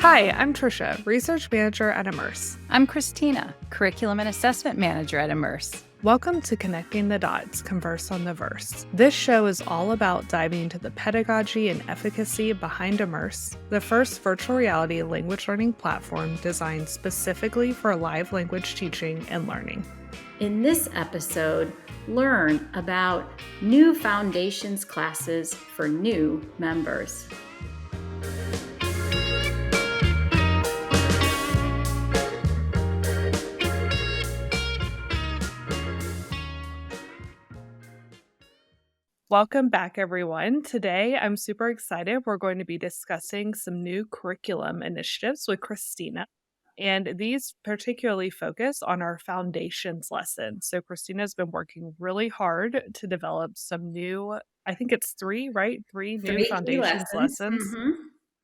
Hi, I'm Tricia, Research Manager at Immerse. I'm Christina, Curriculum and Assessment Manager at Immerse. Welcome to Connecting the Dots, Converse on the Verse. This show is all about diving into the pedagogy and efficacy behind Immerse, the first virtual reality language learning platform designed specifically for live language teaching and learning. In this episode, learn about new foundations classes for new members. Welcome back, everyone. Today, I'm super excited. We're going to be discussing some new curriculum initiatives with Christina. And these particularly focus on our foundations lesson. So Christina's been working really hard to develop some new, I think it's three, right? Three new foundations lessons. Mm-hmm.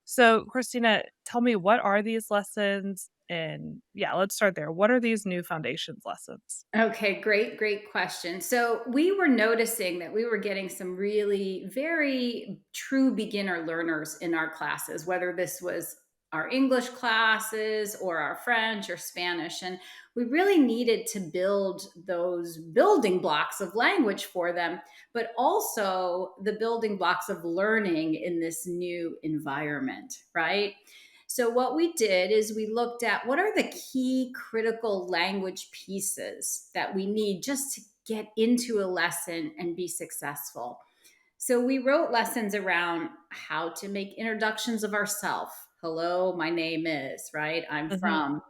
So Christina, tell me, what are these lessons? And yeah, let's start there. What are these new foundations lessons? Okay, great question. So we were noticing that we were getting some really very true beginner learners in our classes, whether this was our English classes or our French or Spanish. And we really needed to build those building blocks of language for them, but also the building blocks of learning in this new environment, right? So, what we did is we looked at what are the key critical language pieces that we need just to get into a lesson and be successful. So, we wrote lessons around how to make introductions of ourselves. Hello, my name is, right? I'm from.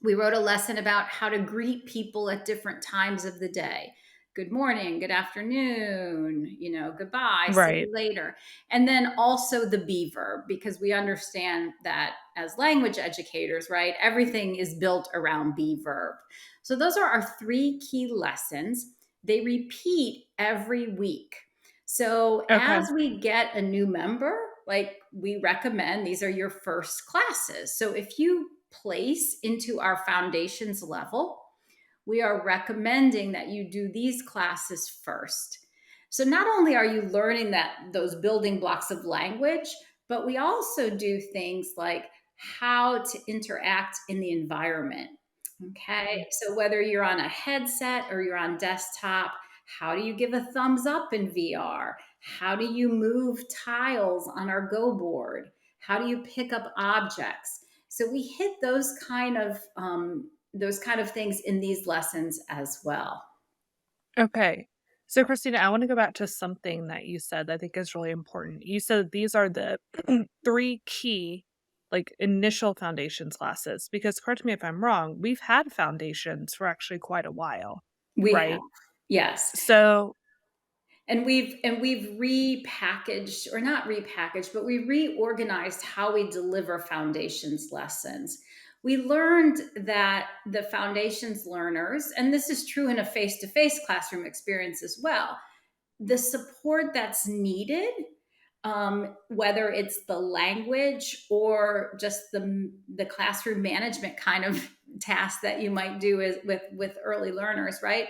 We wrote a lesson about how to greet people at different times of the day. Good morning, good afternoon, goodbye, see Right. you later. And then also the be verb, because we understand that as language educators, right, everything is built around be verb. So those are our three key lessons. They repeat every week. So Okay. as we get a new member, like we recommend, these are your first classes. So if you place into our foundations level, we are recommending that you do these classes first. So not only are you learning those building blocks of language, but we also do things like how to interact in the environment. Okay, so whether you're on a headset or you're on desktop, how do you give a thumbs up in VR? How do you move tiles on our Go board? How do you pick up objects? So we hit those kind of things in these lessons as well. Okay. So Christina, I want to go back to something that you said that I think is really important. You said these are the three key initial foundations classes, because correct me if I'm wrong, we've had foundations for actually quite a while, We have, right? yes. So And we've repackaged, or not repackaged, but we reorganized how we deliver foundations lessons. We learned that the foundations learners, and this is true in a face-to-face classroom experience as well, the support that's needed, whether it's the language or just the classroom management kind of task that you might do with early learners, right?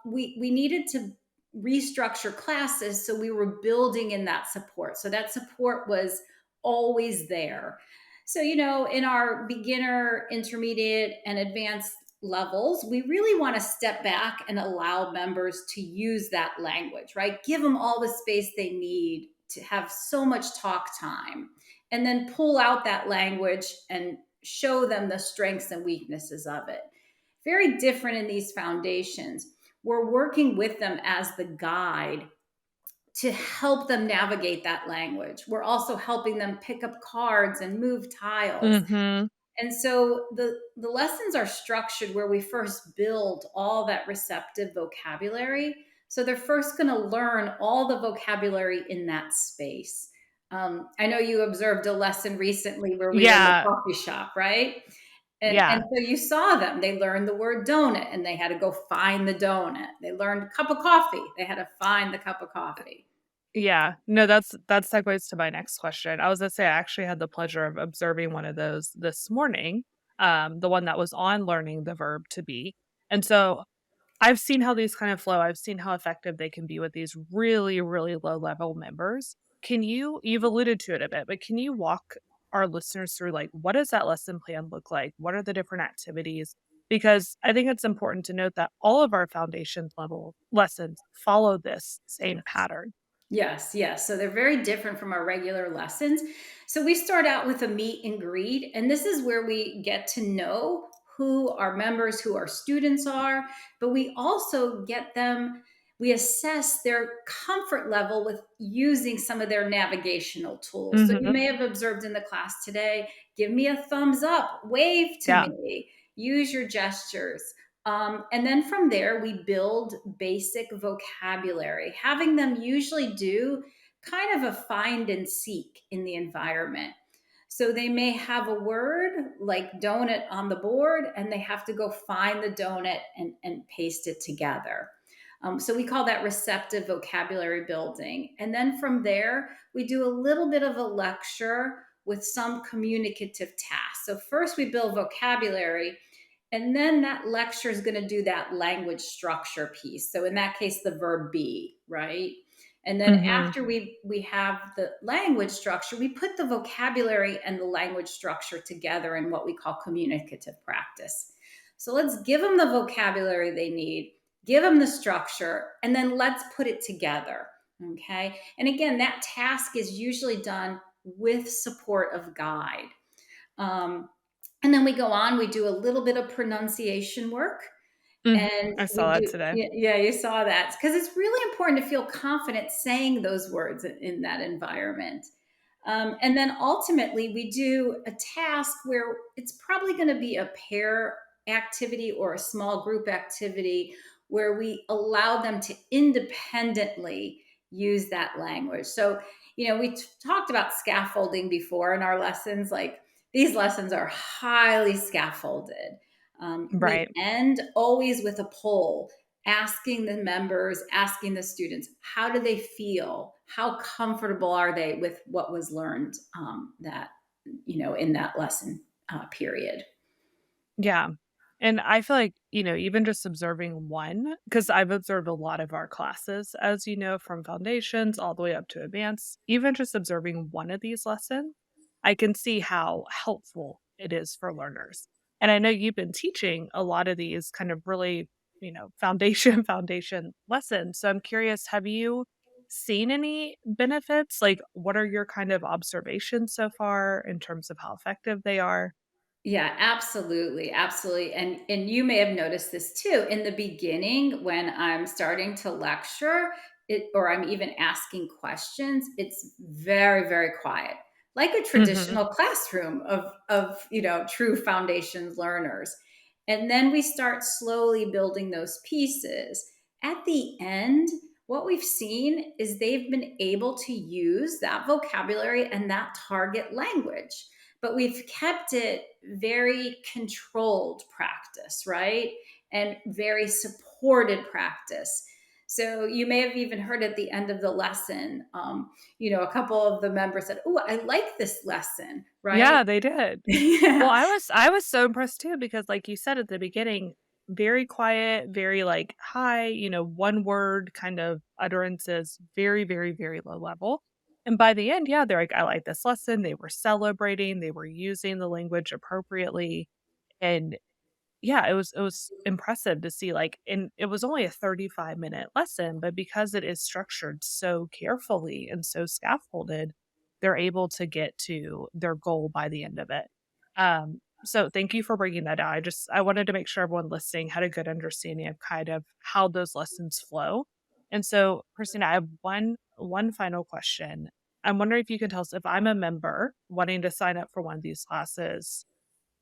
We needed to restructure classes, so we were building in that support. So that support was always there. So, in our beginner, intermediate, and advanced levels, we really want to step back and allow members to use that language, right? Give them all the space they need to have so much talk time, and then pull out that language and show them the strengths and weaknesses of it. Very different in these foundations. We're working with them as the guide to help them navigate that language. We're also helping them pick up cards and move tiles. And so the lessons are structured where we first build all that receptive vocabulary. So they're first going to learn all the vocabulary in that space. I know you observed a lesson recently where we were in the coffee shop, right? And so you saw them. They learned the word donut and they had to go find the donut. They learned cup of coffee. They had to find the cup of coffee. Yeah, no, that segues to my next question. I was gonna say I actually had the pleasure of observing one of those this morning, the one that was on learning the verb to be. And so I've seen how these kind of flow. I've seen how effective they can be with these really, really low level members. You've alluded to it a bit, but can you walk our listeners through like what does that lesson plan look like? What are the different activities? Because I think it's important to note that all of our foundation level lessons follow this same Yes. pattern. Yes, yes. So they're very different from our regular lessons. So we start out with a meet and greet, and this is where we get to know who our members, who our students are, but we also get them, we assess their comfort level with using some of their navigational tools. So you Mhm. may have observed in the class today, give me a thumbs up, wave to Yeah. me, use your gestures. And then from there, we build basic vocabulary, having them usually do kind of a find and seek in the environment. So they may have a word like donut on the board, and they have to go find the donut and paste it together. So we call that receptive vocabulary building. And then from there, we do a little bit of a lecture with some communicative tasks. So first, we build vocabulary, and then that lecture is going to do that language structure piece. So in that case, the verb be, right? And then Mhm. after we have the language structure, we put the vocabulary and the language structure together in what we call communicative practice. So let's give them the vocabulary they need, give them the structure, and then let's put it together. Okay. And again, that task is usually done with support of guide. Um, and then we go on, we do a little bit of pronunciation work. Mhm. And I we saw that do, today. yeah, you saw that. Because it's really important to feel confident saying those words in that environment. And then ultimately, we do a task where it's probably going to be a pair activity or a small group activity where we allow them to independently use that language. So, we talked about scaffolding before in our lessons. Like these lessons are highly scaffolded. We Right. end always with a poll asking the members, asking the students, how do they feel? How comfortable are they with what was learned in that lesson period? Yeah. And I feel like, even just observing one, because I've observed a lot of our classes, as you know, from foundations all the way up to advanced, even just observing one of these lessons, I can see how helpful it is for learners. And I know you've been teaching a lot of these kind of really, foundation lessons. So I'm curious, have you seen any benefits? Like, what are your kind of observations so far in terms of how effective they are? Yeah, absolutely, absolutely. And you may have noticed this too. In the beginning, when I'm starting to lecture, or I'm even asking questions, it's very, very quiet, like a Mhm. traditional classroom of true foundations learners. And then we start slowly building those pieces. At the end, what we've seen is they've been able to use that vocabulary and that target language, but we've kept it very controlled practice, right? And very supported practice. So you may have even heard at the end of the lesson, a couple of the members said, "Oh, I like this lesson," right? Yeah, they did. Well, Yeah. I was so impressed too because like you said at the beginning, very quiet, very like high, one word kind of utterances, very, very, very low level. And by the end, yeah, they're like, I like this lesson. They were celebrating, they were using the language appropriately. And yeah, it was impressive to see, like and it was only a 35-minute lesson, but because it is structured so carefully and so scaffolded, they're able to get to their goal by the end of it. So thank you for bringing that out. I wanted to make sure everyone listening had a good understanding of kind of how those lessons flow. And so, Christina, I have one final question. I'm wondering if you can tell us if I'm a member wanting to sign up for one of these classes,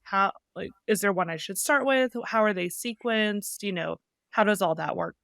how like, is there one I should start with? How are they sequenced? How does all that work?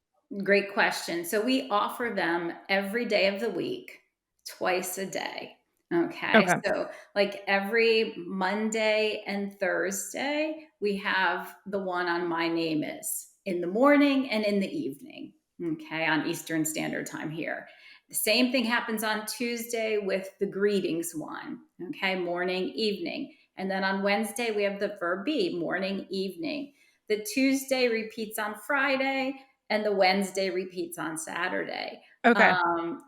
Great question. So we offer them every day of the week, twice a day. Okay. Okay. So, like every Monday and Thursday, we have the one on My Name Is in the morning and in the evening. Okay. On Eastern Standard Time here. The same thing happens on Tuesday with the greetings one. Okay. Morning, evening. And then on Wednesday, we have the verb be, morning, evening. The Tuesday repeats on Friday and the Wednesday repeats on Saturday. Okay.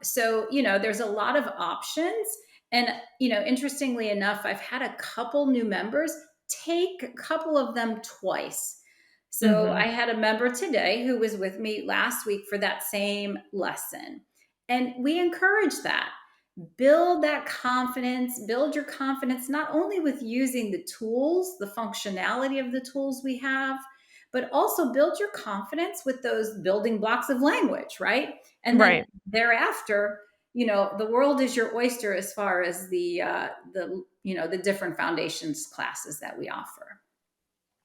So, there's a lot of options. And, interestingly enough, I've had a couple new members take a couple of them twice. So Mhm. I had a member today who was with me last week for that same lesson. And we encourage that. Build that confidence, build your confidence not only with using the tools, the functionality of the tools we have, but also build your confidence with those building blocks of language, right? And then Right. thereafter, the world is your oyster as far as the different foundations classes that we offer.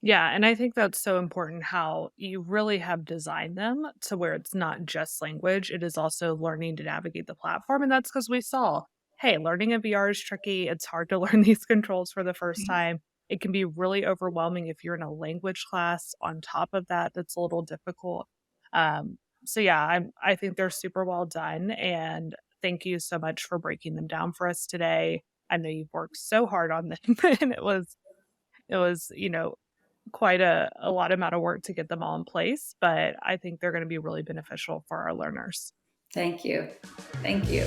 Yeah, and I think that's so important how you really have designed them to where it's not just language, it is also learning to navigate the platform, and that's because we saw, hey, learning in VR is tricky, it's hard to learn these controls for the first time. It can be really overwhelming if you're in a language class on top of that, that's a little difficult. So yeah, I think they're super well done, and thank you so much for breaking them down for us today. I know you've worked so hard on them, and it was quite a lot amount of work to get them all in place, but I think they're gonna be really beneficial for our learners. Thank you. Thank you.